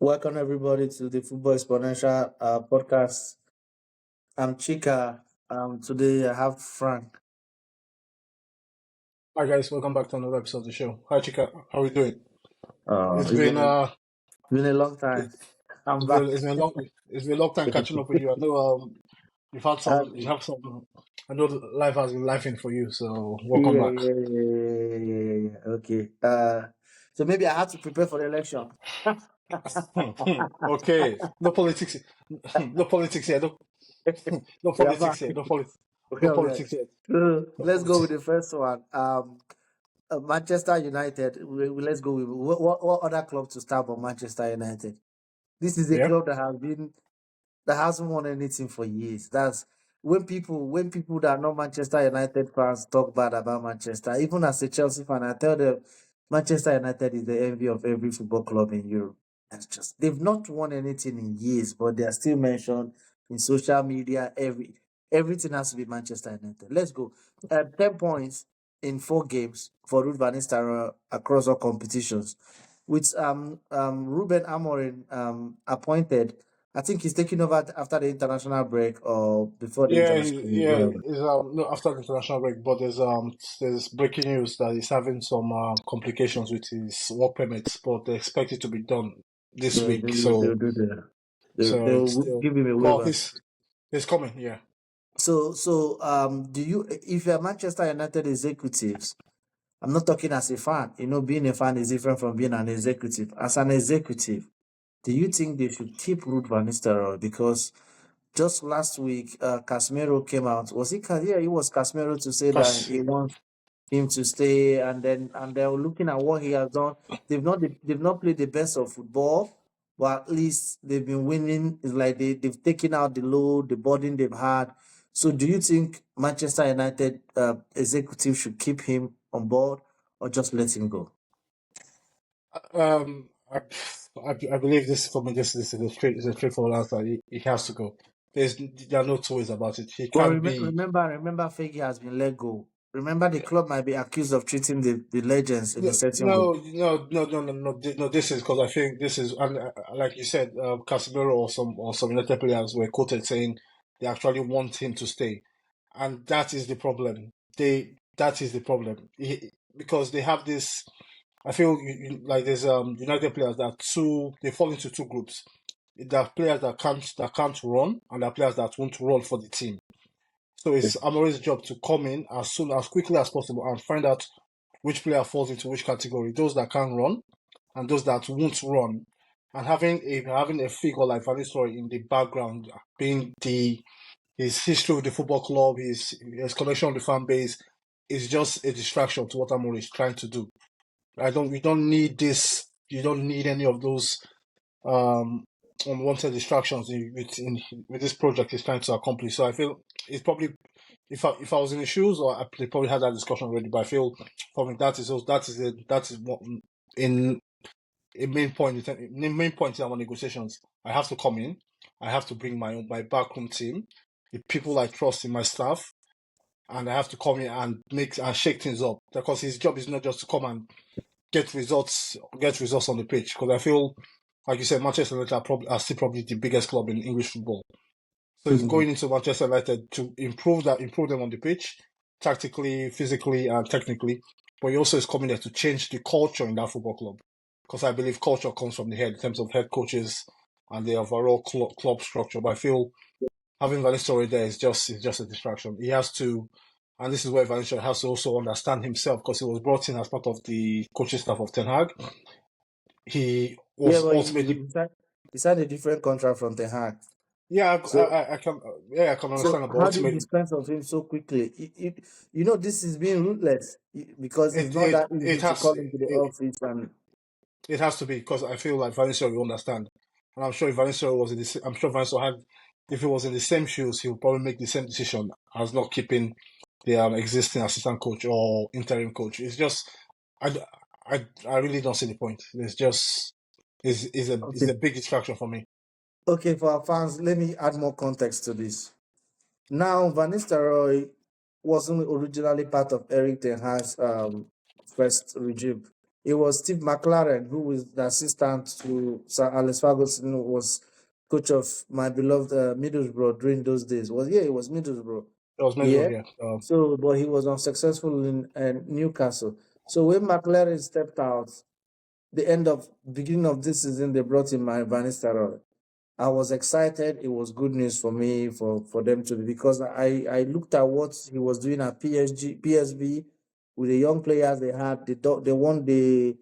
Welcome everybody to the Football Exponential podcast. I'm Chika. Today I have Frank. Hi guys, welcome back to another episode of the show. Hi Chika, how are you doing? It's It's been been been a long time. I'm it's back. been it's been a long time catching up with you. I know Uh, you have some. I know life has been lifing for you, so welcome yeah, back. yeah, yeah, yeah, yeah, yeah. Okay. So maybe I had to prepare for the election. Okay, no politics, no politics here, no We are politics back. here, We no are back. politics here, So no let's go with politics. the first one. Manchester United. Let's go with what other club to start but Manchester United. This is a Yeah, club that hasn't won anything for years. That's when people that are not Manchester United fans talk bad about Manchester. Even as a Chelsea fan, I tell them Manchester United is the envy of every football club in Europe. That's just they've not won anything in years, but they are still mentioned in social media. Everything has to be Manchester United. Let's go. 10 points in 4 games for Ruud van Nistelrooy across all competitions. With Ruben Amorim appointed, I think he's taking over after the international break or before the international break, yeah. whatever. It's no after the international break, but there's breaking news that he's having some complications with his work permits, but they expect it to be done this Yeah, week. they'll do It's they'll still, give him a well, waiver. he's coming. Yeah. So do you, if you're Manchester United executives, I'm not talking as a fan. Being a fan is different from being an executive. As an executive, do you think they should keep Ruud van Nistelrooy? Because just last week, Casemiro came out. Was it? Yeah, it was Casemiro to say that Cause he wants him to stay, and they're looking at what he has done. They've not played the best of football, but at least they've been winning. It's like they've taken out the load, the burden they've had. So, do you think Manchester United executive should keep him on board or just let him go? um, I believe this for me. This is a straightforward answer. He has to go. There are no two ways about it. He Well, can't be. remember, Feggy has been let go. Remember, the club might be accused of treating the legends in No, a certain way. no, no. This is because I think this is, and like you said, Casemiro or some United players were quoted saying they actually want him to stay, and that is the problem. That is the problem because they have this. I feel like there's United players that they fall into two groups. There are players that can't run, and there are players that won't run for the team. So it's Amorim's job to come in as quickly as possible and find out which player falls into which category. Those that can run and those that won't run. And having a figure like Van Nistelrooy in the background, being his history with the football club, his connection with the fan base, is just a distraction to what Amorim is trying to do. We don't need this. You don't need any of those um, unwanted distractions with this project he's trying to accomplish. So I feel it's probably, if I was in the shoes, or they probably had that discussion already. But I feel for me that is what in a main point in our negotiations. I have to come in. I have to bring my backroom team, the people I trust in my staff, and I have to come in and shake things up, because his job is not just to come and get results on the pitch. Because I feel, like you said, Manchester United are still probably the biggest club in English football. So he's Mhm. going into Manchester United to improve them on the pitch, tactically, physically, and technically. But he also is coming there to change the culture in that football club. Because I believe culture comes from the head in terms of head coaches and the overall club structure. But I feel having Van Nistelrooy there is just a distraction. He has to, and this is where Van Nistelrooy has to also understand himself, because he was brought in as part of the coaching staff of Ten Hag. He Yeah, was but ultimately, he signed a different contract from Ten Hag. yeah, So I can so understand it, but how do you ultimately, dispense of him so quickly? This is being ruthless because it's it not it that it easy to has come into the it, office and it has to be, because I feel like Van Nistelrooy will understand, and I'm sure if Van Nistelrooy was in this, I'm sure Van Nistelrooy had, if he was in the same shoes, he would probably make the same decision as not keeping the existing assistant coach or interim coach. It's just, I, I really don't see the point. It's just is okay. a big distraction for me. Okay, for our fans, let me add more context to this. Now, Van Nistelrooy wasn't originally part of Eric Ten Hag's first regime. It was Steve McLaren who was the assistant to Sir Alex Ferguson, who was coach of my beloved Middlesbrough during those days. It was Middlesbrough. It was Yeah. Mesro, yeah. So, but he was unsuccessful in Newcastle. So when McLaren stepped out, the beginning of this season, they brought in my Van Nistelrooy. I was excited. It was good news for me for them to be, because I looked at what he was doing at PSV with the young players they had. They won the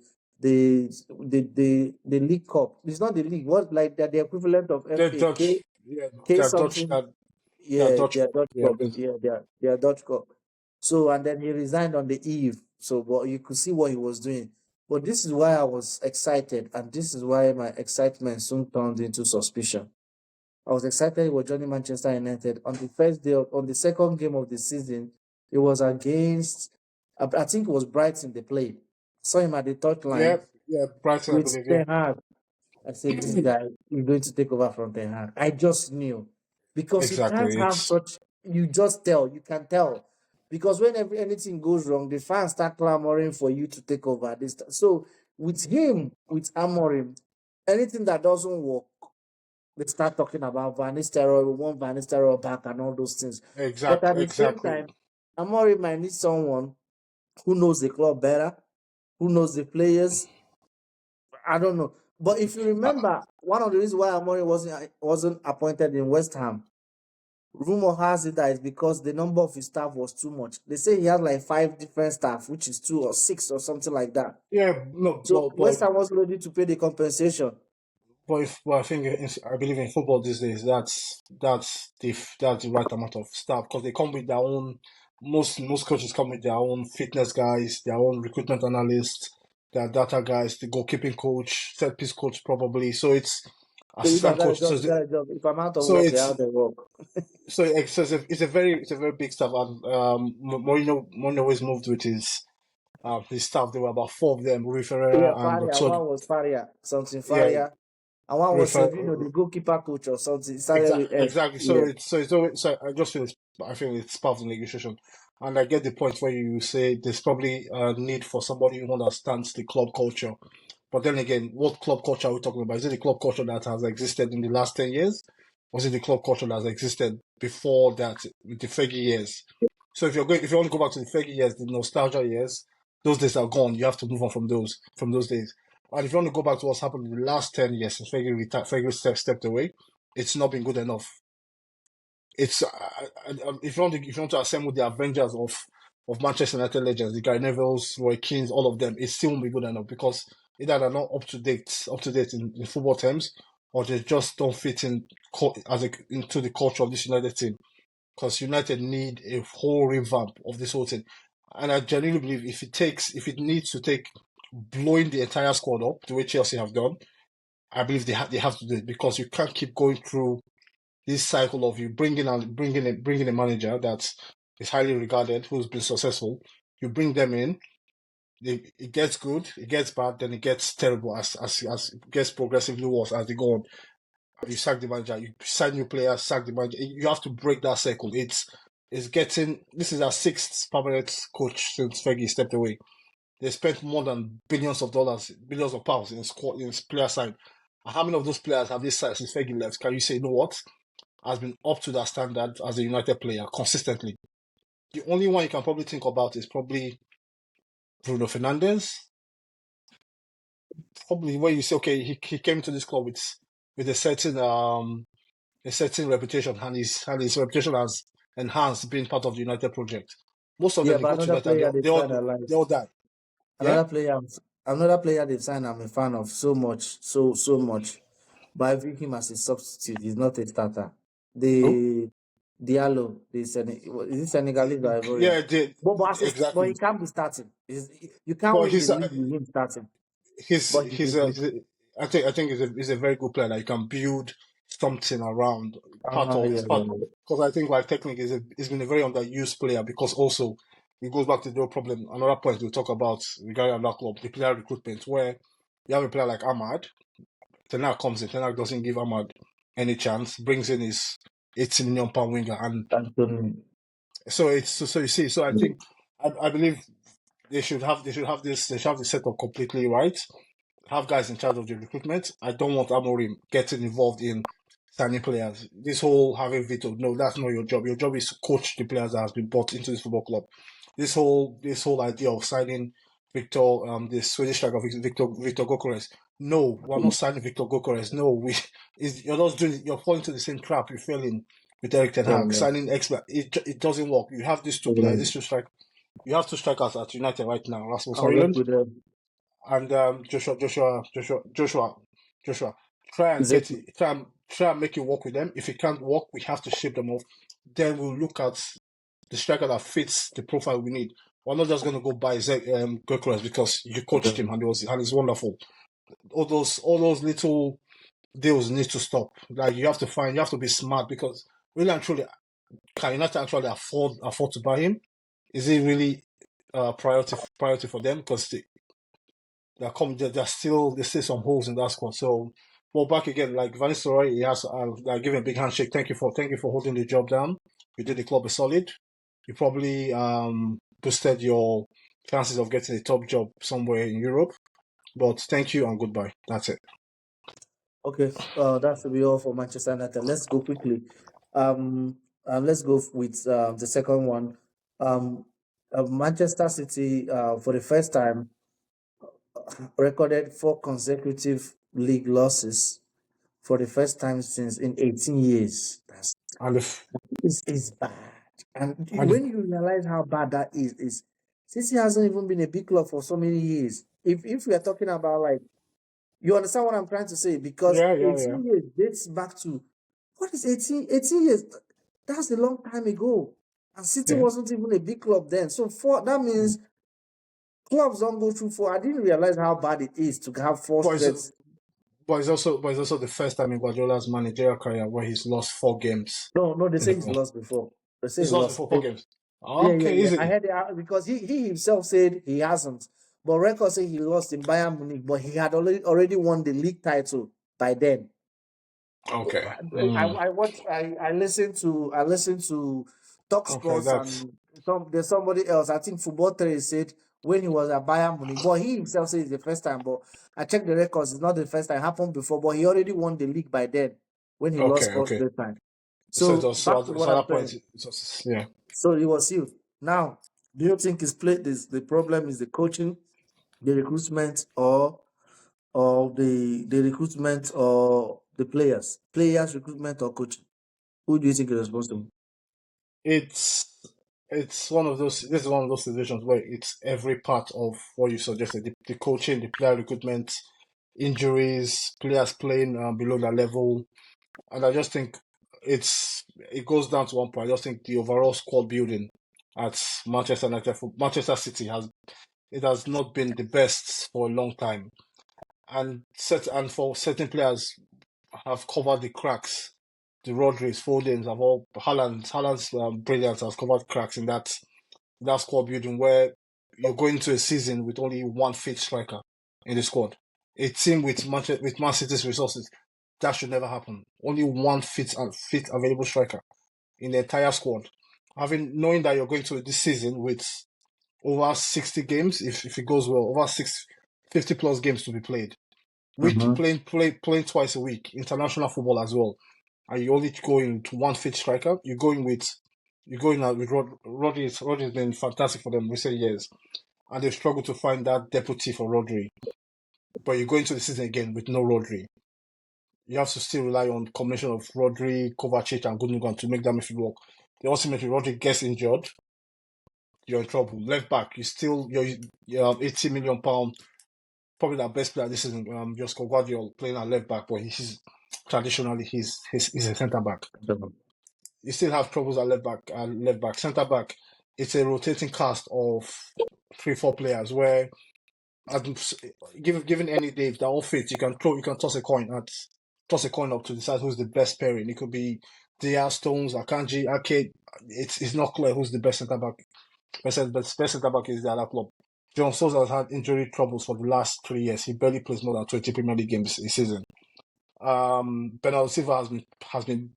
League Cup. It's not the league. What, like that, the equivalent of They're FA Dutch, yeah, K they're Dutch, something. they're Yeah, Dutch, their Dutch yeah, Cup. Yeah, their Dutch Cup. So, and then he resigned on the eve. So, but you could see what he was doing. But this is why I was excited, and this is why my excitement soon turned into suspicion. I was excited he was joining Manchester United on the first day on the second game of the season. It was against, I think it was Brighton they played. Saw him at the touch yeah, line yeah, Brighton, I with believe, yeah. Ten Hag. I said, this guy is going to take over from Ten Hag. I just knew, because you can't Exactly. have such. You just tell. You can tell, because whenever anything goes wrong, the fans start clamoring for you to take over. So with him, with Amorim, anything that doesn't work, they start talking about Van Nistelrooy. We want Van Nistelrooy back and all those things. But at the same Exactly. time, Amorim might need someone who knows the club better, who knows the players. I don't know. But if you Uh, remember, one of the reasons why Amorim wasn't appointed in West Ham, rumor has it that it's because the number of his staff was too much. They say he has like 5 different staff, which is 2 or 6 or something like that. yeah, no, So West Ham was ready to pay the compensation. but I think I believe in football these days. That's the right amount of staff because they come with their own. Most coaches come with their own fitness guys, their own recruitment analysts, their data guys, the goalkeeping coach, set piece coach probably. So it's So if I assistant got a coach. job, you got a job. If I'm out of So work, you're it's out of work. it's a very big staff, and Mourinho always moved with his staff. There were about 4 of them: Rui Yeah, Ferreira and the Faria. third, One was Faria, something yeah, Faria. And one Rui was Fer- Sevino, the goalkeeper coach or something. It started with Exactly, F. exactly. So Yeah. it's always, so I just feel I feel it's part of the negotiation, and I get the point where you say there's probably a need for somebody who understands the club culture. But then again, what club culture are we talking about? Is it the club culture that has existed in the last 10 years, or is it the club culture that has existed before that with the Fergie years? So if you want to go back to the Fergie years, the nostalgia years, those days are gone. You have to move on from those days. And if you want to go back to what's happened in the last 10 years since Fergie stepped away, it's not been good enough. It's if you want to assemble the Avengers of Manchester United legends, the Gary Nevilles, Roy Keanes, all of them, it still won't be good enough because either they're not up to date in football terms, or they just don't fit in into the culture of this United team. Because United need a whole revamp of this whole thing, and I genuinely believe if it needs to take blowing the entire squad up the way Chelsea have done, I believe they have to do it because you can't keep going through this cycle of you bringing a manager that is highly regarded, who's been successful. You bring them in, it gets good, it gets bad, then it gets terrible as it gets progressively worse as they go on. You sack the manager, you sign new players, sack the manager. You have to break that cycle. It's getting this is our 6th permanent coach since Fergie stepped away. They spent more than billions of dollars, billions of pounds in player side. How many of those players have they signed since Fergie left? Can you say, you know what? Has been up to that standard as a United player consistently. The only one you can probably think about is probably Bruno Fernandes. Probably where you say, okay, he came to this club with a certain reputation, and his reputation has enhanced being part of the United project. Most of them Yeah, they but go to another United, player they've signed alive. they all die. Yeah. Another player, another player they've signed. I'm a fan of so much, so much. But I view him as a substitute. He's not a starter. Who? The Diallo, is it Senegalese or Ivorian? Yeah, But he exactly. can't be starting. You can't But win the league with him starting. But I think he's a very good player that you can build something around. Part of yeah, his part yeah, because I think like technically he's been a very underused player because also it goes back to the problem. Another point we'll talk about regarding another club, the player recruitment, where you have a player like Ahmad, Tenak comes in, Tenak doesn't give Ahmad any chance, brings in his 80 million pound winger, and Anthony. so you see, so I think I believe they should have the setup completely right. Have guys in charge of the recruitment. I don't want Amorim getting involved in signing players. This whole having veto, no, that's not your job. Your job is to coach the players that has been brought into this football club. This whole idea of signing the Swedish striker Victor Gokores. No, we're not signing Victor Gokores. No, you're falling into the same trap you fell in with Eric Ten Yeah, Hag. yeah. Signing expert, it doesn't work. You have these two players, you have two strikers at United right now, Rasmus I'll work Højlund with and Joshua. Try and Zeki. try and make it work with them. If it can't work, we have to ship them off. Then we'll look at the striker that fits the profile we need. We're not just going to go buy Gyökeres because you coached him and he's wonderful. All those little deals need to stop. Like you have to be smart because really and truly, can United actually afford to buy him? Is he really priority for them? Because there's still some holes in that squad. So, well, back again, like Van Nistelrooy, he has give him a big handshake. Thank you for holding the job down. You did the club a solid. You probably boosted your chances of getting a top job somewhere in Europe. But thank you and goodbye. That's it. Okay, that should be all for Manchester United. Let's go quickly. Let's go with the second one. Manchester City, for the first time, recorded 4 consecutive league losses for the first time since in 18 years. And if It's bad. And and when you realize how bad that is City hasn't even been a big club for so many years. If we are talking about like, you understand what I'm trying to say? Because yeah. 18 years dates back to, what is 18 years? That's a long time ago. And City Yeah. wasn't even a big club then. So that means clubs don't go through four. I didn't realize how bad it is to have four But it's, straight. but it's also the first time in Guardiola's managerial career where he's lost 4 games No, they in a say he's row. lost before. They say he He's lost lost. before 4 games. Yeah, yeah, Okay, yeah. I easy. heard it because he himself said he hasn't. But records say he lost in Bayern Munich, but he had already won the league title by then. Okay. I listened to Talk Okay, Sports, that's and there's somebody else. I think Football 3 said when he was at Bayern Munich, but he himself said it's the first time. But I checked the records; it's not the first time. It happened before, but he already won the league by then when he lost okay. four Okay. straight time. So it So was back to so what at I'm that point, saying. yeah. So it was you. Now, do you think it's played this? The problem is the coaching, the recruitment, or the recruitment, or the players recruitment or coaching? Who do you think is responsible? It's it's one of those. This is one of those situations where it's every part of what you suggested: the coaching, the player recruitment, injuries, players playing below their level, and I just think it goes down to one point. I just think the overall squad building at Manchester City has not been the best for a long time, and for certain players have covered the cracks. The Rodri's, Foden's, have all Haaland's brilliance has covered cracks in that squad building where you're going to a season with only one fit striker in the squad. A team with Man City's resources, that should never happen. Only one fit available striker in the entire squad. Knowing that you're going to this season with over 60 games, if it goes well, over 50 plus games to be played with Mm-hmm. playing twice a week, international football as well, and you only going to one fit striker, you're going out with Rodri. Rodri's been fantastic for them recent years, and they've struggled to find that deputy for Rodri. But you're going to the season again with no Rodri. You have to still rely on combination of Rodri, Kovacic, and Gundogan to make that midfield work. The ultimately Rodri gets injured, you're in trouble. Left back, you have 80 million pound, probably the best player this season. Josko Guardiola playing at left back, but traditionally he's a centre back. You still have troubles at left back. Centre back, it's a rotating cast of 3, 4 players where, given any day, if they're all fit, you can toss a coin up to decide who's the best pairing. It could be Diaz, Stones, Akanji, Arcade. It's not clear who's the best centre back. Best centre back is the other club. John Stones has had injury troubles for the last 3 years. He barely plays more than 20 Premier League games a season. Bernardo Silva has been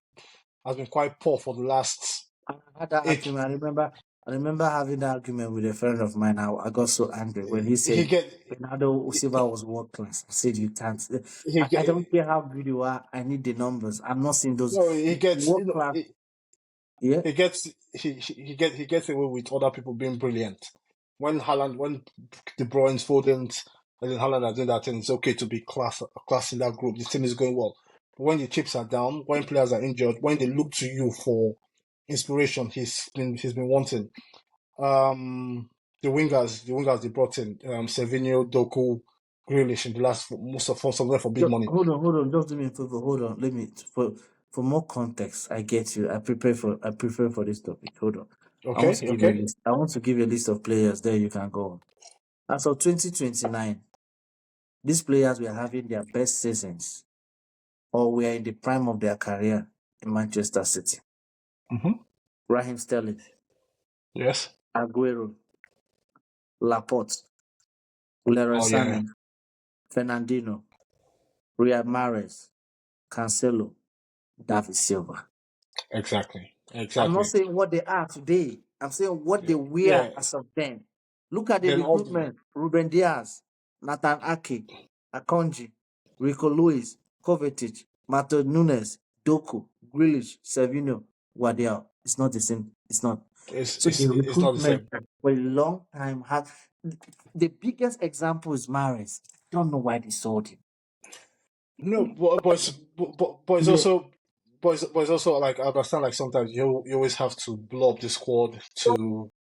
quite poor for the last I had that eight. argument. I remember I remember having that argument with a friend of mine. I got so angry when he He said get Bernardo Silva was world class. I said you can't. he I get don't care how good you are. I need the numbers. I'm not seeing those no he gets world class. Yeah. he gets he gets away with other people being brilliant. When De Bruyne's Foden and then Haaland are doing that thing, it's okay to be class in that group. The team is going well. But when the chips are down, when players are injured, when they look to you for inspiration, he's been wanting. Um, the wingers they brought in, Savinho, Doku, Grealish in the last most of some of them for big money. Hold on. Just do me a favor. Hold on. Let me for more context. I get you. I prepare for this topic. Hold on. I want Okay, to give you a okay. list. I want to give you a list of players. There you can go on. As of 2029, these players were having their best seasons or were in the prime of their career in Manchester City. Mm-hmm. Raheem Sterling, Yes. Aguero, Laporte, Leroy Oh yeah. Sané, Fernandinho, Riyad Mahrez, Cancelo, David Silva. Exactly. I'm not Exactly. saying what they are today. I'm saying what they were Yeah. as of then. Look at the Then all the, recruitment. Ruben Diaz, Nathan Ake, Akonji, Rico Lewis, Kovacic, Mato Nunes, Doku, Grealish, Savino, Guardiola. It's not the same. It's not. So the it's not the recruitment same. for a long time has the biggest example is Maris. Don't know why they sold him. No, but it's Yeah, also but it's also like I understand like sometimes you always have to blow up the squad to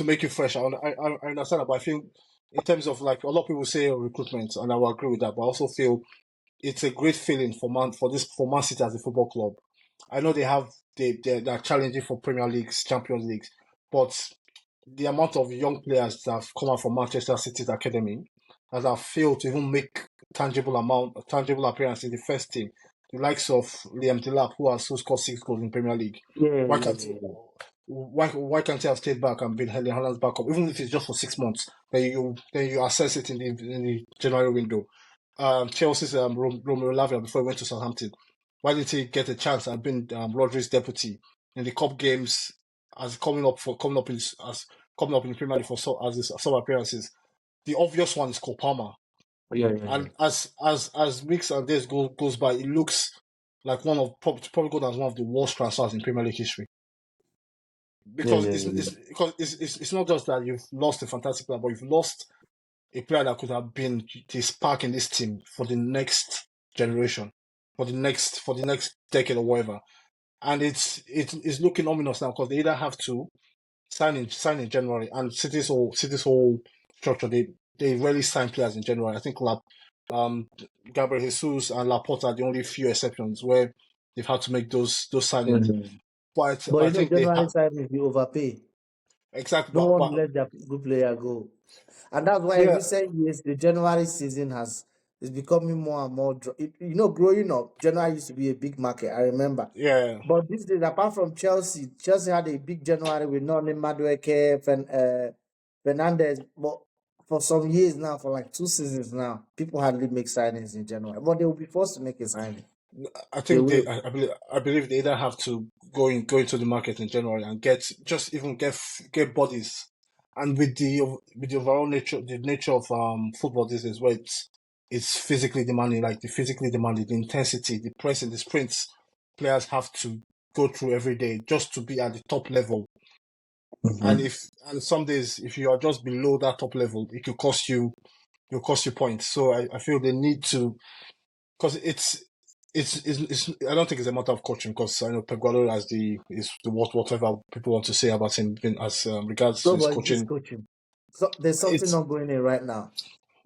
make it fresh. I understand that, but I think in terms of like a lot of people say recruitment, and I will agree with that. But I also feel it's a great feeling for Man City as a football club. I know they're challenging for Premier Leagues, Champions Leagues, but the amount of young players that have come out from Manchester City's academy that have failed to even make tangible appearance in the first team, the likes of Liam Delap, who scored 6 goals in Premier League. yeah, Why yeah, can't yeah, yeah. why can't he have stayed back and been Erling Haaland's backup, even if it's just for 6 months? Then you assess it in the January window. Chelsea's Romeo Lavia before he went to Southampton. Why didn't he get a chance and been Rodri's deputy in the cup games as coming up in the Premier League for as his some appearances? The obvious one is Cole Palmer, Yeah, yeah, yeah. and as weeks and days goes by, it looks like one of probably good as one of the worst transfers in Premier League history. Yeah, Because yeah, yeah. it's not just that you've lost a fantastic player, but you've lost a player that could have been the spark in this team for the next generation, for the next decade or whatever. And it's looking ominous now because they either have to sign in January, and City's whole structure, they rarely sign players in January. I think um Gabriel Jesus and Laporta are the only few exceptions where they've had to make those signings. Mhm. But But I you know, think they January have signing you overpay. exactly. Don't But want to but let their good player go. And that's why in yeah, recent years the January season is becoming more and more. Growing up, January used to be a big market. I remember, yeah. but these days, apart from Chelsea, Chelsea had a big January with Noni Madueke, Fernandez. But for some years now, for like 2 seasons now, people hardly make signings in January. But they will be forced to make a signing. I They think will. I believe they either have to go into the market in January and get bodies, and with the overall nature of football this is where it's physically demanding, like the intensity, the pressing, the sprints players have to go through every day just to be at the top level. And Mhm. and some days if you are just below that top level, it could cost you points. So I feel they need to, because it's I don't think it's a matter of coaching, because I know Pep Guardiola is the whatever people want to say about him as regards to his Nobody is coaching. coaching. So there's something It's not going in right now.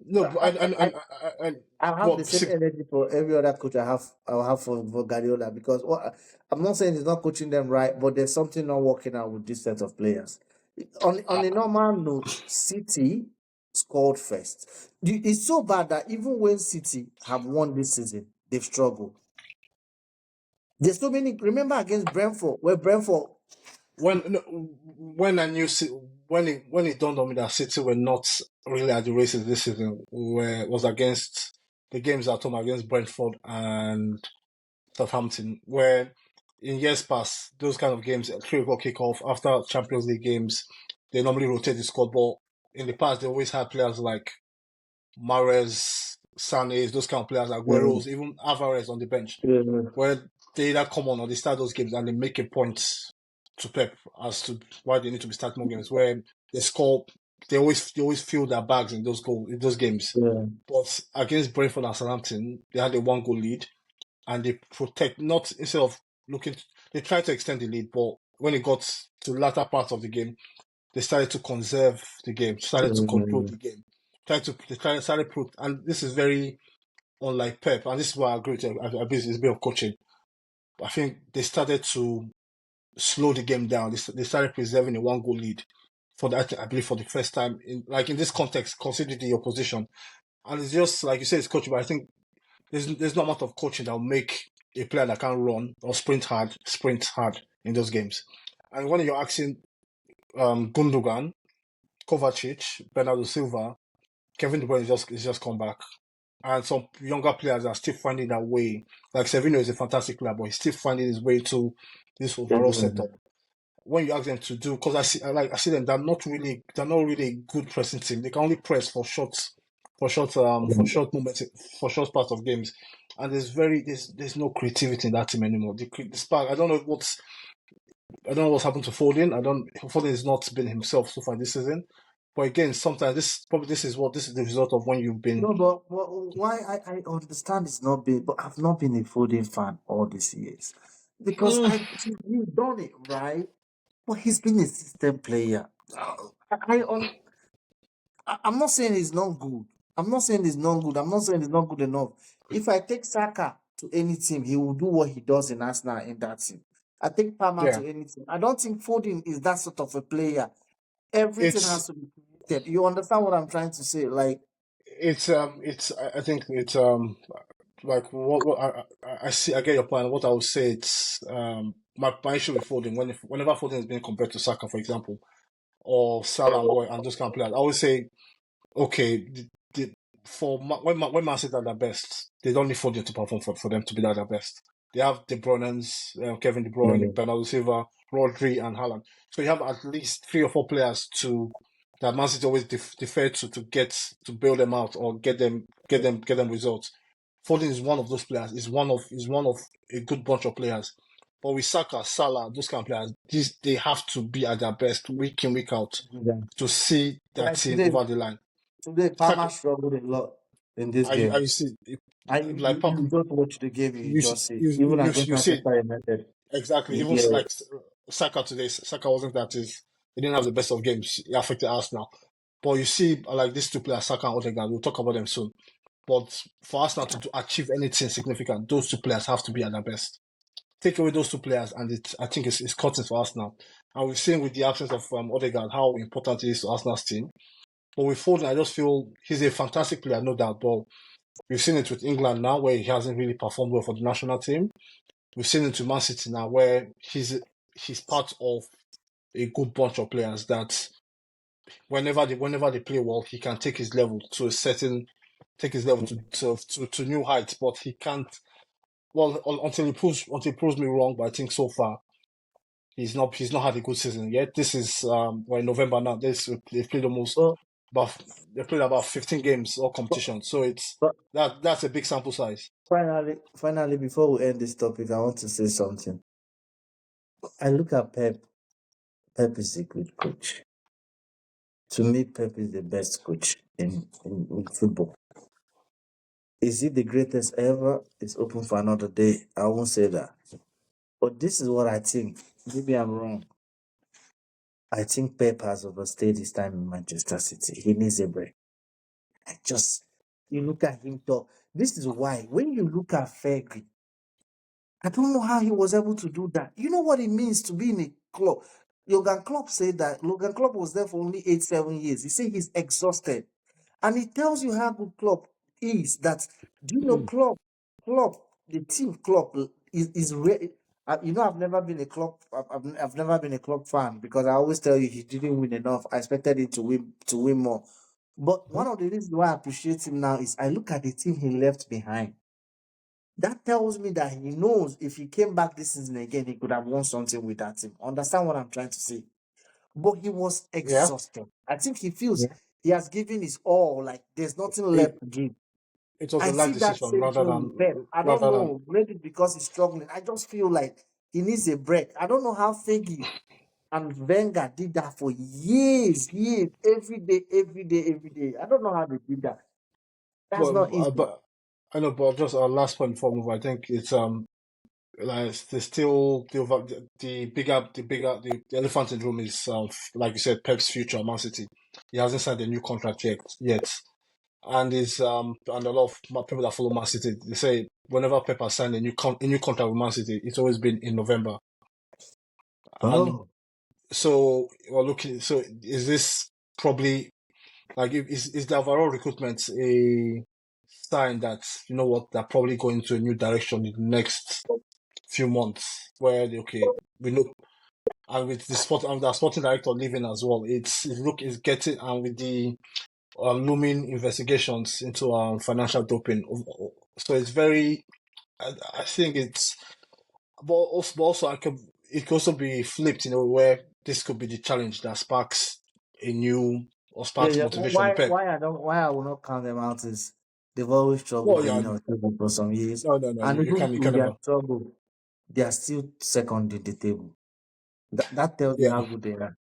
no, I, I, and I have the but same see, energy for every other coach I'll have for Guardiola because I'm not saying he's not coaching them right, but there's something not working out with this set of players. On uh, a normal note, City scored first. It's so bad that even when City have won this season, they've struggled. There's so many. Remember against Brentford, where Brentford. when no, when I knew when it dawned on me that City were not really at the races this season, where was against the games at home against Brentford and Southampton, where in years past, those kind of games, 3 o'clock kickoff after Champions League games, they normally rotate the squad. But in the past, they always had players like Mahrez, Sané, those kind of players, Yeah, Aguero's, even Alvarez on the bench, yeah, where they either come on or they start those games and they make a point to Pep as to why they need to be starting more games. Where they score, they always fill their bags in those games. yeah, But against Brentford and Southampton, they had a 1 goal lead and they protect not instead of looking. They tried to extend the lead, but when it got to the latter part of the game, they started to conserve the game, started to control yeah, the game, started and this is very unlike Pep, and this is why I agree with you. I believe it's a bit of coaching. I think they started to slow the game down. They started preserving a 1 goal lead for that. I believe for the first time in this context, considering the opposition, and it's just like you said, it's coaching. But I think there's not much of coaching that will make a player that can run or sprint hard in those games. And when you're asking Gundogan, Kovacic, Bernardo Silva, Kevin De Bruyne is just come back, and some younger players are still finding their way. Like Sevino is a fantastic player, but he's still finding his way to this overall yeah, setup. When you ask them to do, because I see them, they're not really a good pressing team. They can only press for short moments, for short parts of games, and there's no creativity in that team anymore. The spark, I don't know what's happened to Foden. Foden has not been himself so far this season. But again, sometimes this is the result of when you've been. No, but why I understand it's not been, but I've not been a Foden fan all these years because Mm, he's done it right, but he's been a system player. I'm not saying he's not good. I'm not saying he's not good. I'm not saying he's not good enough. If I take Saka to any team, he will do what he does in Arsenal in that team. I take Palmer yeah, to any team. I don't think Foden is that sort of a player. Everything it's has to be created. You understand what I'm trying to say? Like, I think it's like what I see. I get your point. What I would say, it's my issue with Foden, whenever Foden is being compared to Saka, for example, or Salah and those kind of players, I always say, okay, when Man City are at their best, they don't need Foden to perform for them to be at their best. They have De Bruyne's, Kevin De Bruyne, mm, Bernardo Silva, Rodri, and Haaland. So you have at least 3 or 4 players that Man City always defer to bail them out or get them results. Foden is one of those players. Is one of a good bunch of players. But with Saka, Salah, those kind of players, they have to be at their best week in, week out yeah. to see their Like team today, over the line. Palmer struggled a lot in this I game. see, And like you just watch the game, you you just see, even against you see Manchester United. exactly. Even Yeah, like Saka today, Saka wasn't that is he didn't have the best of games. He affected Arsenal, but you see like these 2 players, Saka and Odegaard. We'll talk about them soon. But for Arsenal to achieve anything significant, those 2 players have to be at their best. Take away those 2 players, and I think it's cutting for Arsenal. And we've seen with the absence of Odegaard how important it is to Arsenal's team. But with Foden, I just feel he's a fantastic player, no doubt. But we've seen it with England now, where he hasn't really performed well for the national team. We've seen it to Man City now, where he's part of a good bunch of players that whenever they play well, he can take his level to new heights. But he can't. Well, until he proves me wrong. But I think so far he's not had a good season yet. This is we're in November now. They've played but about they played about 15 games all competition. So it's but that's a big sample size. finally, before we end this topic, I want to say something. I look at Pep. Pep is a good coach. To me, Pep is the best coach in football. Is he the greatest ever? It's open for another day. I won't say that. But this is what I think. Maybe I'm wrong. I think Pep has overstayed his time in Manchester City. He needs a break. I just, you look at him talk. This is why when you look at Fergie, I don't know how he was able to do that. You know what it means to be in a club. Jurgen Klopp said that Jurgen Klopp was there for only 7 years. He said he's exhausted. And it tells you how good Klopp is. That, do you know Mm. Klopp, the team Klopp is I've never been a Klopp. I've never been a Klopp fan because I always tell you he didn't win enough. I expected him to win more. But one of the reasons why I appreciate him now is I look at the team he left behind. That tells me that he knows if he came back this season again, he could have won something with that team. Understand what I'm trying to say? But he was Yeah, exhausted. I think he feels yeah. he has given his all, like there's nothing It left to give. it was I a life see that decision same rather thing than with Pep. I don't rather than know, maybe because he's struggling. I just feel like he needs a break. I don't know how Fegi and Wenger did that for years, every day, every day, every day. I don't know how they did that. That's but not easy. but I know, but just our last point before we move. I think it's like there's still the elephant in the room is like you said, Pep's future at Man City. He hasn't signed a new contract yet. And is and a lot of people that follow Man City, they say whenever Pep has signed a new contract with Man City, it's always been in November. And Oh, so we're looking. So is this probably like is the overall recruitment a sign that you know what they're probably going to a new direction in the next few months, where okay we know, and with the sporting director leaving as well, it's getting, and with the looming investigations into financial doping, so it's very. I think it's, but also it could also be flipped, where this could be the challenge that sparks a new or yeah, sparks yeah. motivation in Pep. Why I will not count them out is they've always struggled Well, for yeah, table for some years, no, and you even can with their never, struggle, they are still second in the table. That tells me yeah, how good they are.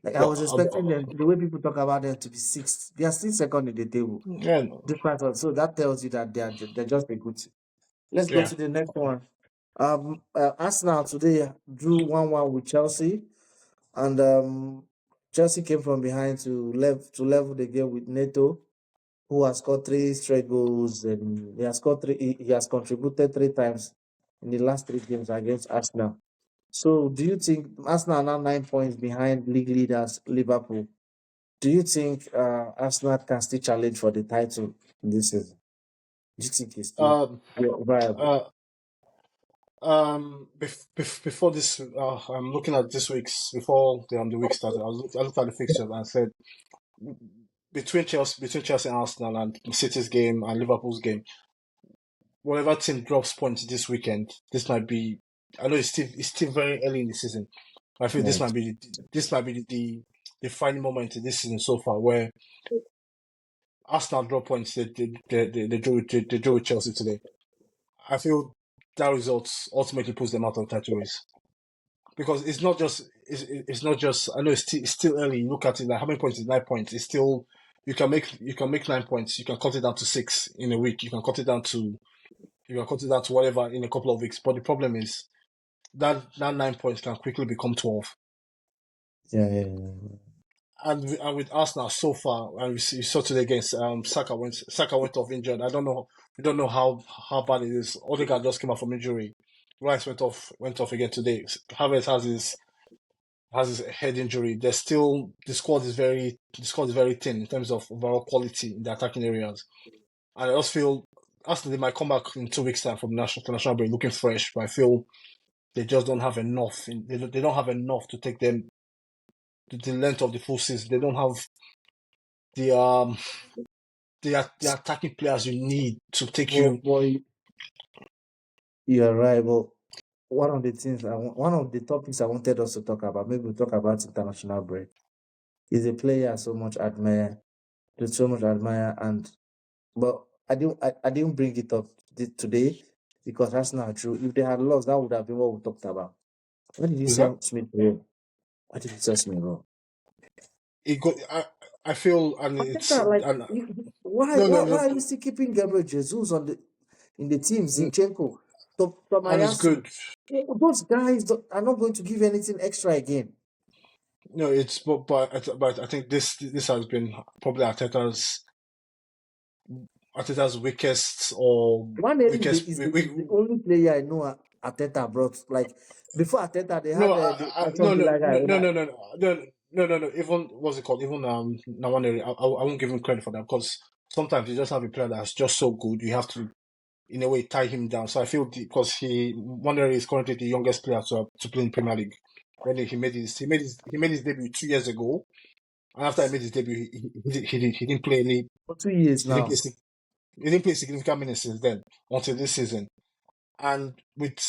Like I but was expecting them, the way people talk about them to be sixth, they are still second in the table. yeah, no, Despite all, so that tells you that they're just a good team. Let's go yeah. to the next one. Arsenal today drew 1-1 with Chelsea, and Chelsea came from behind to level the game with Neto, who has scored three straight goals, and he has scored three. He has contributed three times in the last three games against Arsenal. So, do you think Arsenal are now 9 points behind league leaders Liverpool? Do you think Arsenal can still challenge for the title in this season? Do you think it's still Um, viable? uh, before this, I'm looking at this week's before the week started. I looked at the fixtures and said between Chelsea and Arsenal and City's game and Liverpool's game, whatever team drops points this weekend, this might be. I know it's still very early in the season. I feel Yeah. this might be the defining moment in this season so far, where Arsenal drop points. They drew with Chelsea today. I feel that result ultimately puts them out of the title race, because it's not just. I know it's still early. You look at it like how many points is 9 points. It's still, you can make 9 points. You can cut it down to six in a week. You can cut it down to whatever in a couple of weeks. But the problem is that 9 points can quickly become 12. Yeah. And with Arsenal so far, and we saw today against Saka went off injured. I don't know, we don't know how bad it is. Odegaard just came out from injury. Rice went off again today. Havertz has his head injury. There's still the squad is very thin in terms of overall quality in the attacking areas. And I just feel Arsenal, they might come back in 2 weeks time from national break looking fresh, but I feel they just don't have enough. They don't have enough to take them the length of the full season. They don't have the the attacking players you need to take Well, you. boy, you're right. But one of the topics I wanted us to talk about, maybe we'll talk about international break, is a player I so much admire, and but I didn't bring it up today because that's not true. If they had lost, that would have been what we talked about. When did you Is say that Smith Rowe? Why did you say Smith Rowe? it? I feel, and I think it's that like and why no why no why no are you still keeping Gabriel Jesus in the team? Zinchenko, and it's Tomayasu. good. Those guys are not going to give anything extra again. No, it's but I think this has been probably Arteta's weakest or Waneri weakest. is the only player I know Ateta brought. Like before Ateta, they No, had the Aston no, no, Villa guy. no, no, no, no, no. Even what's it called? Even Nwaneri, I won't give him credit for that, because sometimes you just have a player that's just so good, you have to, in a way, tie him down. So I feel because Nwaneri is currently the youngest player to play in Premier League. When he made his debut 2 years ago, and after he made his debut, he didn't play any. For 2 years He didn't now. get He didn't play significant minutes since then until this season. And with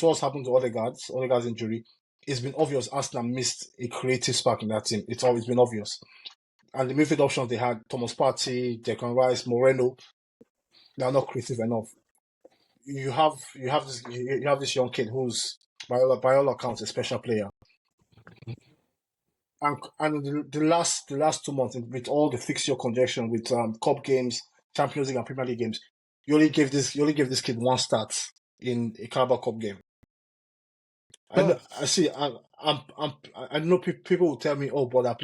what's happened to Odegaard's injury, it's been obvious Arsenal missed a creative spark in that team. It's always been obvious. And the midfield options they had, Thomas Partey, Declan Rice, Moreno, they are not creative enough. You have this young kid who's by all accounts a special player. And the last 2 months with all the fixture congestion with cup games, Champions League and Premier League games, you only gave this kid one start in a Carabao Cup game. I know. Huh. I see. I know people will tell me, "Oh, but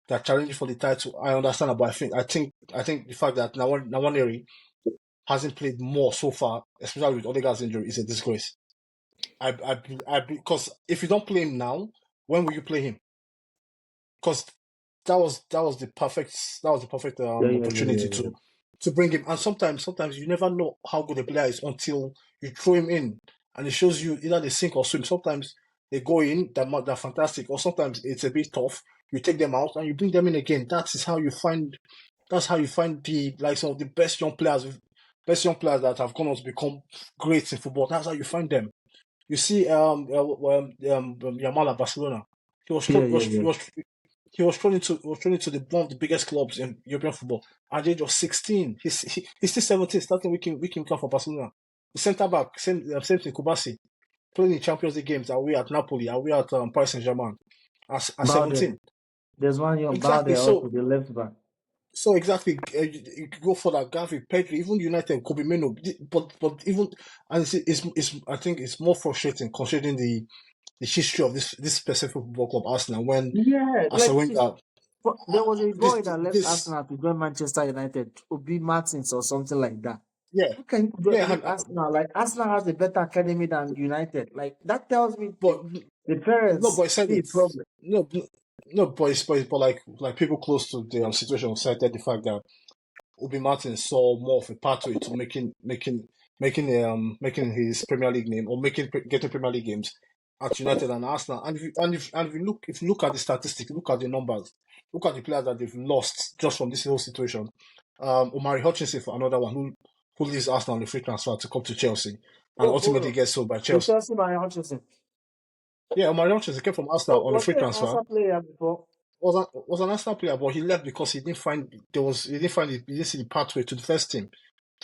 they're challenging for the title." I understand, but I think the fact that Nwaneri hasn't played more so far, especially with Odegaard's injury, is a disgrace. Because if you don't play him now, when will you play him? Because that was the perfect Yeah, yeah, yeah, opportunity yeah, yeah. to bring him. And sometimes you never know how good a player is until you throw him in, and it shows you either they sink or swim. Sometimes they go in, they're fantastic, or sometimes it's a bit tough. You take them out and you bring them in again. That's how you find the like some of the best young players that have gone on to become great in football. That's how you find them. You see, Yamal at Barcelona. He was, Yeah, thrown, yeah, yeah. he was thrown into the one of the biggest clubs in European football at the age of 16. He's still 17, starting week in camp for Barcelona. The centre back, same thing, Kubasi, playing in Champions League games. Are we at Napoli? Are we at Paris Saint Germain? At Balde. 17. There's one young Balde Exactly. also, the left back. So exactly, you could go for that. Gavi, Pedri, even United, Kobe Mino, but even and it's I think it's more frustrating considering the history of this specific football club, Arsenal, when Yeah, Arsene like see, Wenger there was a this boy that left this Arsenal to join Manchester United, Obi Martins or something like that. yeah How can you yeah leave Arsenal? Like Arsenal has a better academy than United. Like that tells me but the no, but parents I said see a it. problem. No, but like people close to the situation cited the fact that Obi Martin saw more of a pathway to making his Premier League name or getting Premier League games at United and Arsenal. And if you look at the statistics, look at the numbers, look at the players that they've lost just from this whole situation. Omari Hutchinson for another one who leaves Arsenal on a free transfer to come to Chelsea and ultimately Oh, gets sold by the Chelsea. Chelsea man Hutchinson. Yeah, Omari Hutchinson came from Oh, Arsenal on a was he free an transfer. Arsenal player before? Was an Arsenal player, but he left because he didn't see the pathway to the first team.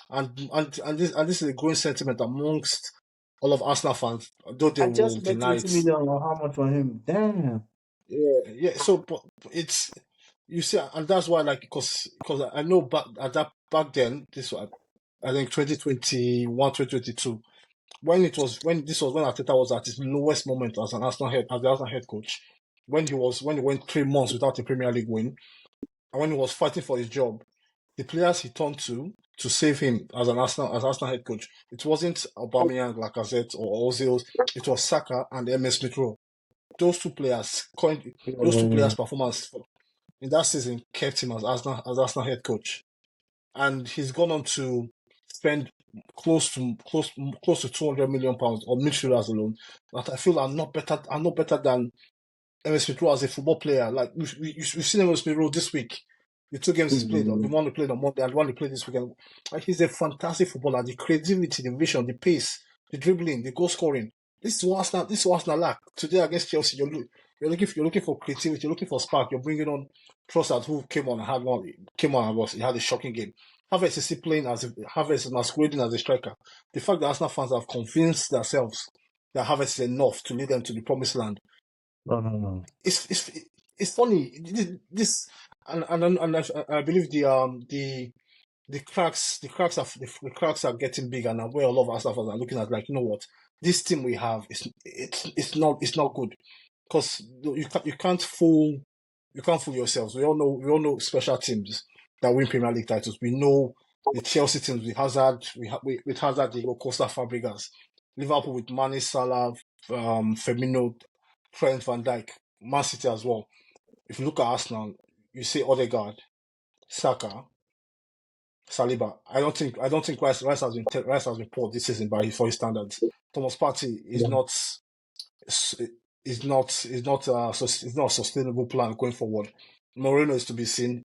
And this is a growing sentiment amongst all of Arsenal fans, though they And will Chelsea paid deny 20 it. million or how much for him? Damn. Yeah. So, but it's you see, and that's why, like, because I know back then, this was I think 2021, 2022, when this was when Arteta was at his lowest moment as the Arsenal head coach, when he went 3 months without a Premier League win, and when he was fighting for his job, the players he turned to save him as Arsenal head coach, it wasn't Aubameyang, Lacazette, or Ozil. It was Saka and MS Smith Rowe. Those two players, Yeah, those yeah, two yeah. players' performance in that season kept him as Arsenal head coach, and he's gone on to spend close to £200 million on midfielders alone. That I feel are not better than MS Smith Rowe as a football player. Like we've seen MS Smith Rowe this week. The two games he's played, the Mm. one he played on Monday and the one he played this weekend. Like he's a fantastic footballer. The creativity, the vision, the pace, the dribbling, the goal scoring. This is what Arsenal lack. Today against Chelsea, you're looking for creativity, you're looking for spark. You're bringing on Trossard, who came on and he had a shocking game. Havertz is still playing Havertz is masquerading as a striker. The fact that Arsenal fans have convinced themselves that Havertz is enough to lead them to the promised land, No, no, no. it's it's it's funny. This and I believe the cracks are getting bigger, and where a lot of Arsenal fans are looking at, like, you know what, this team we have is it's not good, because you can't fool yourselves. We all know special teams that win Premier League titles. We know the Chelsea teams with Hazard, with Hazard, Diego Costa, Fabregas, Liverpool with Mane, Salah, Firmino, Trent, Van Dijk, Man City as well. If you look at Arsenal, you see Odegaard, Saka, Saliba. Rice has been poor this season for his standards. Thomas Partey Yeah. is not a sustainable plan going forward. Moreno is to be seen.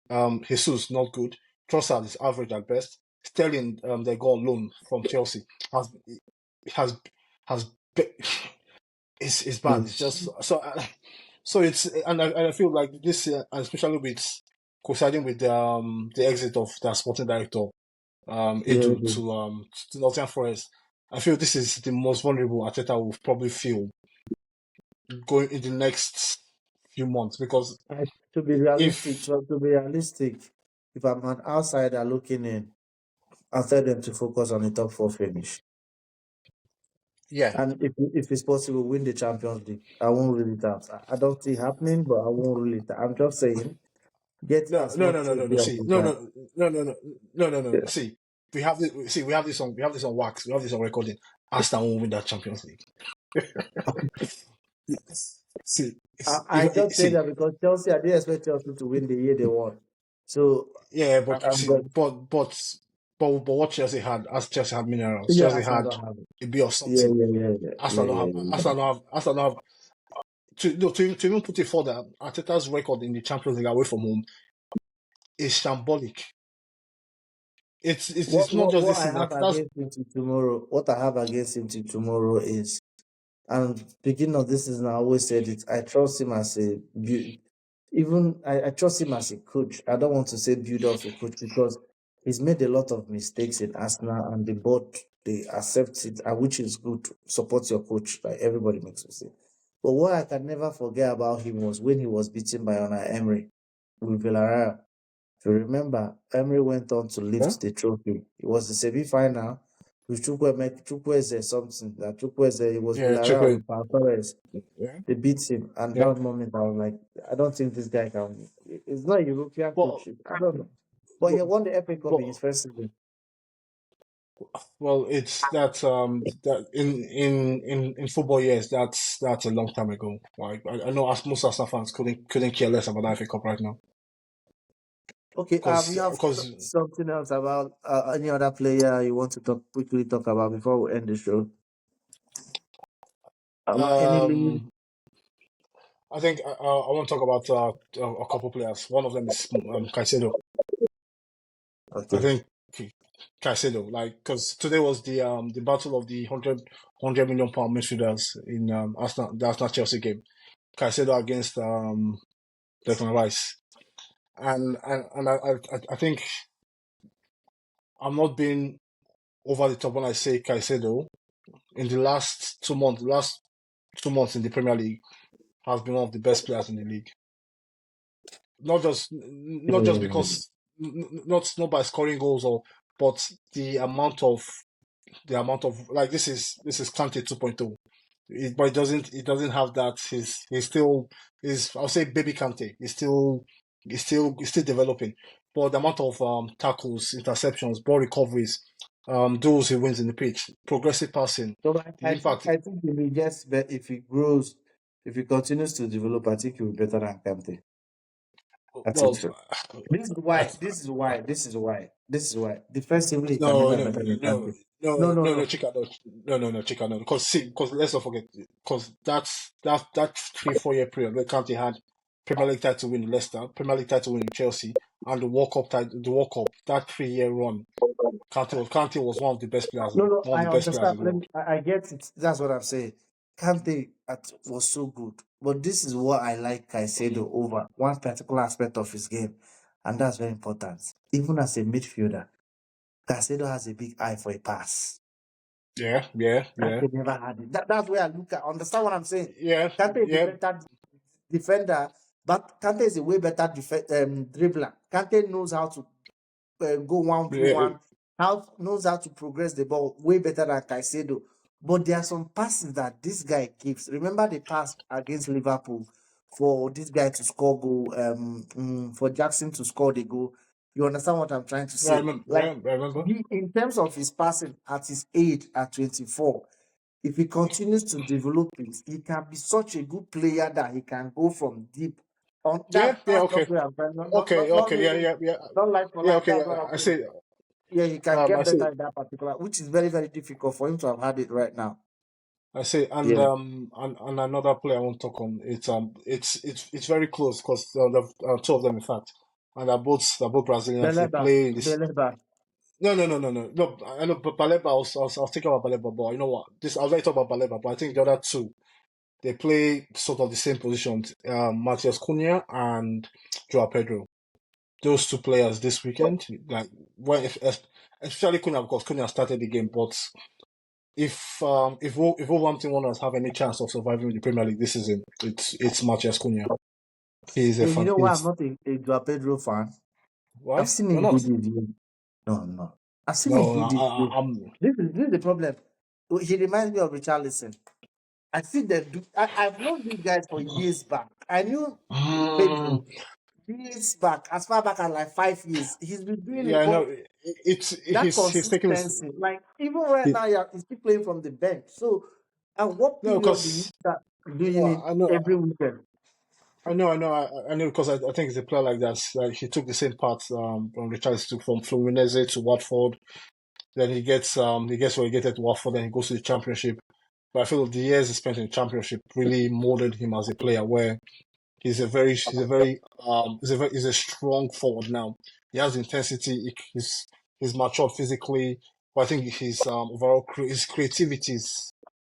Jesus not good. Trossard is average at best. Sterling, they got on loan from Chelsea, has has has be- it's bad. It's just so it's and I feel like this, especially with coinciding with the exit of their sporting director Yeah, Edu to Nottingham Forest. I feel this is the most vulnerable Arteta will probably feel going in the next few months because to be realistic, if if I'm an outsider looking in, I'll tell them to focus on the top four finish. yeah. And if it's possible, win the Champions League. I won't rule it out. I don't see it happening, but I won't rule it out. I'm just saying, get No, as no, much no, no, no, no. trophy as See, you no, can. no, no, no, no, no, no, no. Yeah. We have this on wax. We have this on recording. Arsenal won't win that Champions League. See, I just say that because Chelsea, I didn't expect Chelsea to win the year they won. So yeah, I, but I'm see, good. but what Chelsea had, as Chelsea had minerals, Yeah, Chelsea Arsenal had don't have it. a bit of Yeah, something. yeah, yeah, yeah, yeah, yeah, yeah. Arsenal don't have. To, no, to even put it further, Arteta's record in the Champions League away from home is shambolic. It's not just What this I season. have Arteta's against him till tomorrow, what I have against him till tomorrow is, and beginning of this season, I always said it. I trust him as a even I trust him as a coach. I don't want to say build of a coach because he's made a lot of mistakes in Arsenal, and the board they accept it, and which is good. Support your coach, like everybody makes mistakes. But what I can never forget about him was when he was beaten by Unai Emery with Villarreal. If you remember, Emery went on to yeah, lift the trophy. It was the semi-final with Chukwueze something. That Chukwueze, it was yeah, Villarreal Chukwu, with Pau Torres. yeah, They beat him. And yeah. that moment, I was like, I don't think this guy can. It's not a European But coach. I don't know. But he won the FA Cup but in his first season. well, it's that in football years that's a long time ago. Like I know as most Arsenal fans couldn't care less about the FA Cup right now Okay, you have because something else about any other player you want to quickly talk about before we end the show? About any league? um I think I want to talk about a couple players. One of them is Caicedo. I Okay. think Caicedo, like, because today was the battle of the hundred million pound midfielders in the Arsenal Chelsea game. Caicedo against Declan Rice, and I think I'm not being over the top when I say Caicedo in the last 2 months in the Premier League has been one of the best players in the league. Not just Mm. because not by scoring goals or but the amount of like this is Kante 2.0. But it doesn't have that. He's still is I'll say baby Kante. He's still developing. But the amount of tackles, interceptions, ball recoveries, those he wins in the pitch, progressive passing, So the impact. I think if he gets better, if he grows, if he continues to develop, I think he'll be better than Kante. I think Well, so. This is I, why. This is why. Defensively, he can no, never be no, better no, than no, Kante. no, No, no, no, no, no. Chica, no, Chica, no. Because let's not forget, because that 3 4 year period where Kante had Premier League title win with Leicester, Premier League title win with Chelsea, and the World Cup, that 3 year run, Kante was one of the best players, No, no, one of I the best players understand. in the world. I get it. That's what I'm saying. Was so good. But this is what I like Caicedo over one particular aspect of his game. And that's very important. Even as a midfielder, Caicedo has a big eye for a pass. Yeah, yeah, yeah, Kante never had it. That's where I look at. Understand what I'm saying? yeah, Kante is a yeah, better defender, but Kante is a way better dribbler. Kante knows how to go 1v1, yeah. knows how to progress the ball way better than Caicedo. But there are some passes that this guy gives. Remember the pass against Liverpool for this guy to score goal, for Jackson to score the goal. You understand what I'm trying to Yeah, I say? remember. Like Yeah, I remember. in terms of his passing at his age at 24, if he continues to develop it, he can be such a good player that he can go from deep. On Yeah, yeah, that's just okay, where I'm trying. okay, Not okay, yeah, really, yeah, yeah, not like for yeah, like. okay. That's Yeah, what I'm I saying. say, Yeah, he can I get say. better in that particular, which is very, very difficult for him to have had it right now. I say, Yeah. and another player I want to talk on. It's very close because two of them, in fact, and they're both Brazilians. They Beleba, play in this. Beleba. No. I know, but Baleba. I was thinking about Baleba, but you know what? This I was going to talk about Baleba, but I think the other two they play sort of the same positions. Matias Cunha and Joao Pedro. Those two players this weekend, like when especially Cunha because Cunha started the game. But if Wolverhampton Wanderers have any chance of surviving the Premier League this season, it's Matias Cunha. He is a You fan. know why I'm not a Joao Pedro fan? I've Why? seen You're him not? do this. No, no. I've seen him No, do this. I'm. This is the problem. He reminds me of Richarlison. I see them do. I've known these guys for years back. I knew Mm, Pedro years back, as far back as like 5 years. He's been doing yeah, it, I but know. It's that he's taking his. consistency, like even right now, he's still playing from the bench. So, at what No, period do you because start doing no, it I know. every weekend? I know because I think it's a player like that. Like he took the same path from Richards took from Fluminense to Watford. Then he gets relegated to Watford. Then he goes to the Championship. But I feel the years he spent in the Championship really molded him as a player. Where he's a strong forward now. He has intensity. He's matured physically. But I think his overall his creativity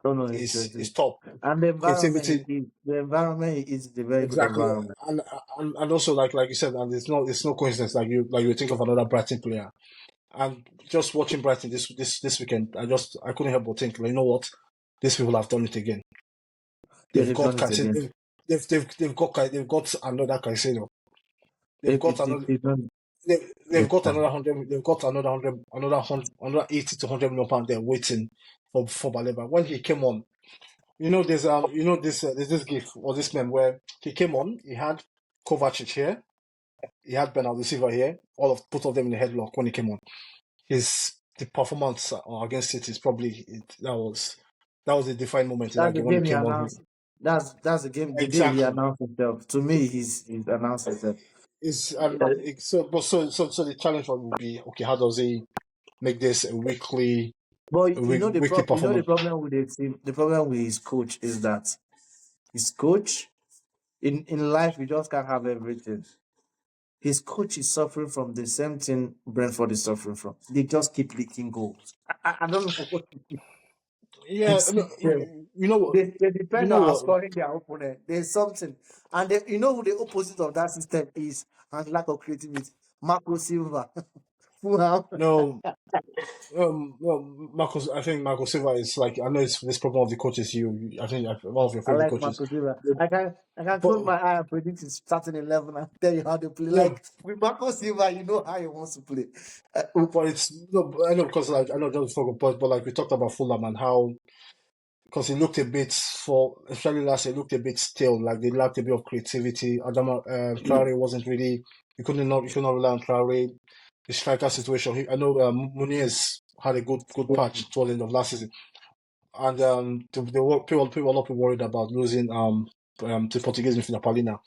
No, no, it's is crazy. top. And Creativity. the environment is the very good Exactly, environment. and also like you said, and it's no coincidence. Like you think of another Brighton player, and just watching Brighton this weekend, I couldn't help but think, like, you know what, these people have done it again. Yeah, They've they've got done it Caicedo, again. they've got another Caicedo, they've They, they, got they, another they've done they've it. got another hundred, they've got another 80 to 100 million pound there waiting for Baleba. When he came on, there's this gif or this meme where he came on, he had Kovacic here. He had Bernardo Silva here, both of them in the headlock when he came on. The performance against City is probably that was a defining moment in that That's the game when he game he came on. announced. That's the game he Exactly. announced himself. To me, he's announced himself. Is Uh, so the challenge will be okay. How does he make this But weekly the performance? problem with the team, the problem with his coach is that his coach in life you just can't have everything. His coach is suffering from the same thing Brentford is suffering from. They just keep leaking goals. I don't know what it Yeah, is. no, you know what? They You depend know on what? outscoring their opponent. There's something. And you know who the opposite of that system is and lack of creativity? Marco Silva. Fulham. No, no, Marcos. I think Marco Silva is like I know it's this problem of the coaches. I think one of your I favorite like coaches. Marco Silva. I can close But my eye and predict his starting 11 and tell you how they play. no, Like with Marco Silva, you know how he wants to play. Uh, but it's no. I know because like I know just for but like we talked about Fulham and how because he looked a bit especially last year, he looked a bit stale. Like they lacked a bit of creativity. Adama Traore wasn't really. You could not rely on Traore. The striker situation. I know Muniz had a good patch towards the end of last season, and people are not worried about losing to Portuguese midfielder Palina.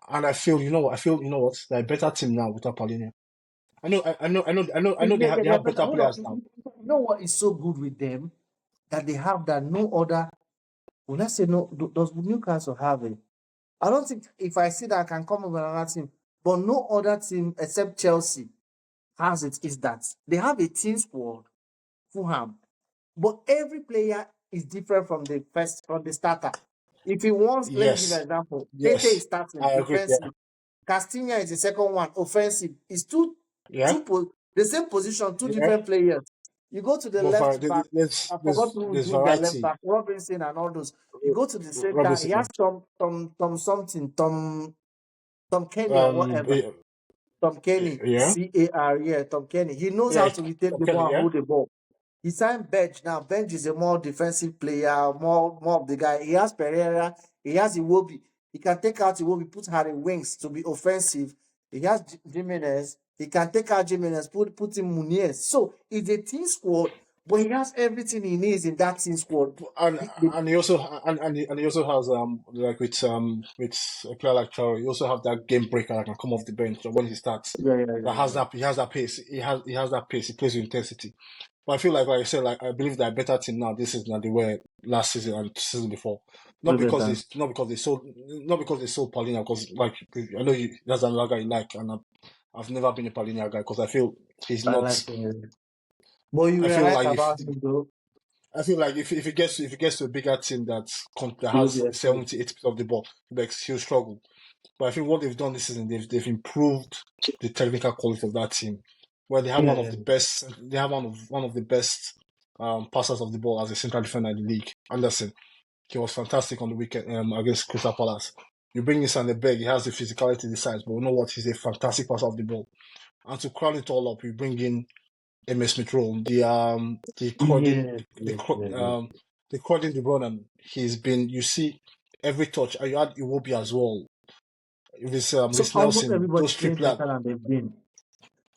And I feel you know what they're a better team now without Palina. I know they they're have better. better Hold on. players now. You know what is so good with them that they have that no other. Well, let's say no. Does Newcastle have it? I don't think if I see that I can come up with another team, but no other team except Chelsea has it. Is that they have a team squad, Fulham, but every player is different from the starter. If he wants, let me give you an Yes, example. Tete is yes, starting I agree. Yeah, defensive. Castilla is the second one, offensive. It's yeah, the same position, two yeah. different players. You go to the But left back. I forgot who is there's doing their left variety. back, Robinson and all those. You go to the center, he Robinson, has yeah. Tom something, Tom Kenny or whatever. Yeah, Tom Kenny, yeah, CAR, yeah, Tom Kenny. He knows how yeah. to retain the Okay, ball and yeah. hold the ball. He signed Bench now. Bench is a more defensive player, more of the guy. He has Pereira, he has Iwobi. He can take out Iwobi, put Harry Wings to be offensive. He has Jimenez. He can take out Jimenez, put in Muniz. So it's a team squad, but he has everything he needs in that team squad. And The- and he also and he also has like with a player like Traore, he also have that game breaker that can come off the bench when he starts. yeah, yeah, That yeah, has yeah. he has that pace. He has that pace. He plays with intensity. But I feel like I said, like I believe they're a better team now this season than they were last season and season before. Way better. Not because they sold Paulina because like I know that's another guy you like I've never been a Palhinha guy because I feel he's I not. like him. But you I were feel right like about him, though. I feel like if he gets to a bigger team that He will be has exposed. 70-80% of the ball, like he'll struggle. But I think what they've done this season, they've improved the technical quality of that team, where they have one of Yeah, the best. They have one of the best passers of the ball as a central defender in the league. Anderson, he was fantastic on the weekend against Crystal Palace. You bring in Sander Berg, he has the physicality, the size, but you know what? He's a fantastic passer of the ball. And to crown it all up, you bring in MS Smith Rowe, yes, yes, yes, yes. the Croydon De Bruyne. He's been, you see, every touch. And you had Iwobi as well. If it's So Reece almost Nelson, everybody's those three playing players. better than they've been.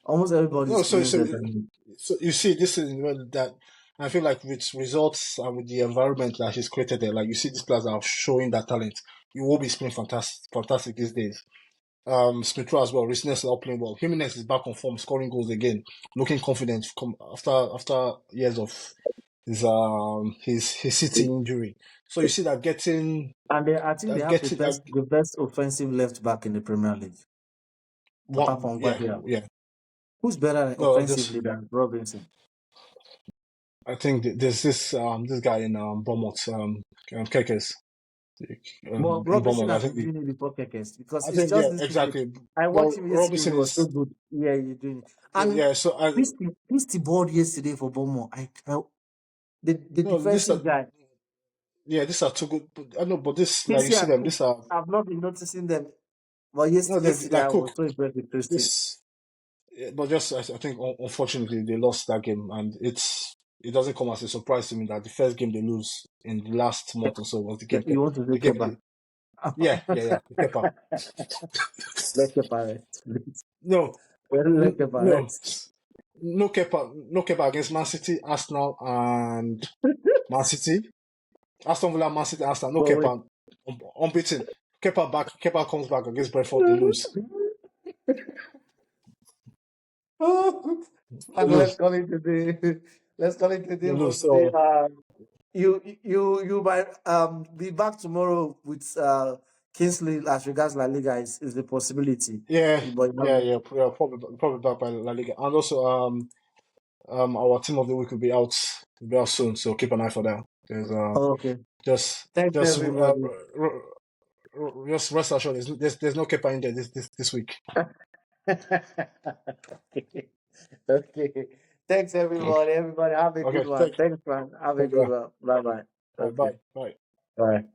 Almost No, everybody's so playing so better than so you see, this is where that I feel like with results and with the environment that he's created there, like you see these players are showing that talent. Iwobi is playing fantastic these days. Smith Rowe as well. Reece Nelson not playing well. Jimenez is back on form, scoring goals again, looking confident after years of his City injury. So you see that getting and I think they that have the getting that best offensive left back in the Premier League, apart one from yeah Guardiola. yeah Who's better no this offensively than Robinson? I think there's this guy in Bournemouth Kekes But in Robinson Bournemouth. has been doing it before Kekes because I it's think just yeah this season. exactly. I Well, watched him yesterday. He Robinson was so is good. Yeah, you're doing it. And yeah. So I Pisty balled yesterday for Bournemouth. The no this defensive guy. yeah these are two good. I know, but this like you Christy see and them. Cook, These are I've not been noticing them. But no they yesterday like I was Cook. so impressed with Christy. This but just I think unfortunately they lost that game, and it doesn't come as a surprise to me that the first game they lose in the last month or so was You want to the say game. Kepa? Yeah, the Kepa. Let Kepa rest, please. No, Let Kepa no, rest. no Kepa against Man City, Arsenal, and Man City. Aston Villa, Man City, Arsenal. No But wait. Kepa, unbeaten. Kepa comes back against Brentford. They lose. They And let's lose. call it today. Let's call it today They for lose. today. So You might be back tomorrow with Kingsley as regards La Liga is the possibility. yeah, But probably back by La Liga, and also our team of the week will be out soon. So keep an eye for that. There's okay. just Thanks just everybody. just rest assured. There's no Kepa in there this week. Okay. Okay. Thanks Okay. everybody. Everybody have a good Okay. one. Thanks, man. Have a Thank good you. one. Bye bye. Okay. Bye. Bye. Bye.